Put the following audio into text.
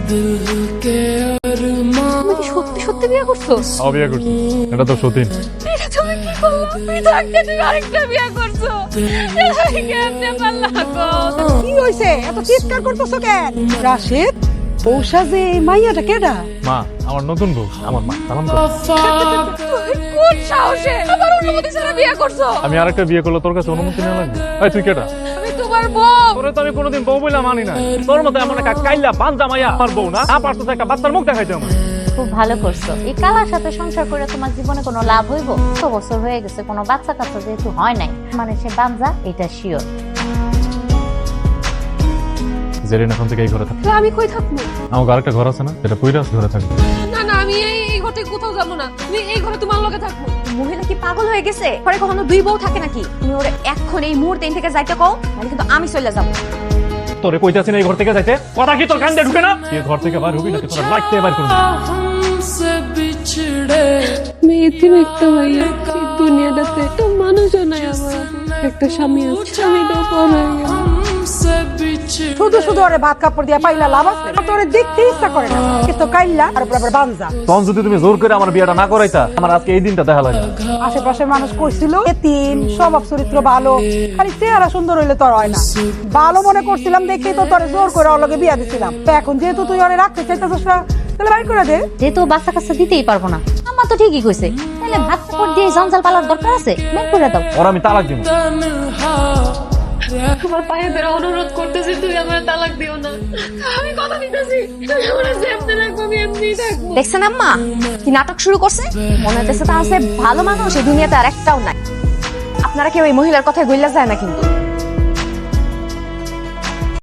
তুমি কি সত্যি সত্যি বিয়ে করছো? বিয়ে করছি, এটা তো সতীন। এটা তুমি কি করলা? তুমি থাকতে তুমি আরেকটা বিয়ে করছো। এটা আমি কেমনে পারলাম গো? কি হইছে? এত চিৎকার করতেছো কেন? রাশিদ, বৌসা যে এই মাইয়াটা কেডা? মা, আমার নতুন বউ, আমার মা। সালাম করো। তুমি কোন সাহসে আমার অনুমতি ছাড়া বিয়ে করছো? আমি আরেকটা বিয়ে করলে তোর কাছে অনুমতি নেওয়া লাগবে? এই তুই কেটা? আমি তোমার বউ। তোরে তো আমি কোনোদিন বউ বইলা মানি না। তোর মতো এমন একটা কাইল্লা বাঞ্জা মাইয়া আমার বউ না। পারতো একটা বাচ্চার মুখ দেখাইতে আমার। খুব ভালো করছো। এই কালার সাথে সংসার করে তোমার জীবনে কোনো লাভ হইব? 100 বছর হয়ে গেছে, কোনো বাচ্চা কাচ্চা যেহেতু হয় নাই, মানে সে বাঞ্জা, এটা শিওর। জেরিন এখন থেকে এই ঘরে থাকে। আমি কই থাকবো? আমার আরেকটা ঘর আছে না, যেটা পুইরাস ঘরে থাকবে। না না, আমি এই ঘরে কোথাও যাবো না। আমি এই ঘরে তোমার লগে থাকবো। মহিলা কি পাগল হয়ে গেছে? ঘরে কখনো দুই বউ থাকে নাকি? তুমি ওরে এখন এই মুহূর্তে এখান থেকে যাইতে কও, নাহলে কিন্তু আমি চলে যাবো। তোরে কইতাছি না এই ঘর থেকে যাইতে? কথা কি তোর কান দিয়ে ঢুকে না? তুই ঘর থেকে বাইরে হবি নাকি তোরা লাইট দিয়ে বাইরে করবি? আমি এতিম একটা ভাইয়া, এই দুনিয়াটাতে একটা মানুষও নাই আমার। একটা স্বামী আছে, স্বামীটাও পর হয়ে গেল। শুধু শুধু ওরে ভাত কাপড় দিয়া পাইলা লাভ আছে? তোরে দেখতে ইচ্ছা করে না, কিন্তু কাইল্লা আর আবার বানজা। তখন যদি তুমি জোর করে আমার বিয়েটা না করাইতা, আমার আজকে এই দিনটা দেখা লাগে। আশেপাশের মানুষ কইছিল এতিম, স্বভাব চরিত্র ভালো, খালি চেহারা সুন্দর হইলে তোর হয় না। ভালো মনে করছিলাম দেখেই তো তোরে জোর করে ওর লগে বিয়া দিছিলাম। তো এখন যেহেতু তুই ওরে রাখতে চাইতেছিস না, তাহলে বাইর করে দে। যেহেতু বাচ্চা কাচ্চা দিতেই পারবো না, আমার তো ঠিকই কইছে, তাহলে ভাত কাপড় দিয়ে জঞ্জাল পালার দরকার আছে? বের করে দাও। ওর আমি তালাক দিব। তোমার পায়ে ধরে অনুরোধ করতেছি, তুই আমার তালাক দিও না। আমি কথা দিতেছি, তুই আমার যেমনি রাখবো আমি এমনিই থাকবো। দেখছেন আম্মা কি নাটক শুরু করছে? মনে হইতেছে তার আছে ভালো মানুষ এই দুনিয়াতে আর একটাও নাই। আপনারা কেউ এই মহিলার কথায় গইলা যায় না কিন্তু।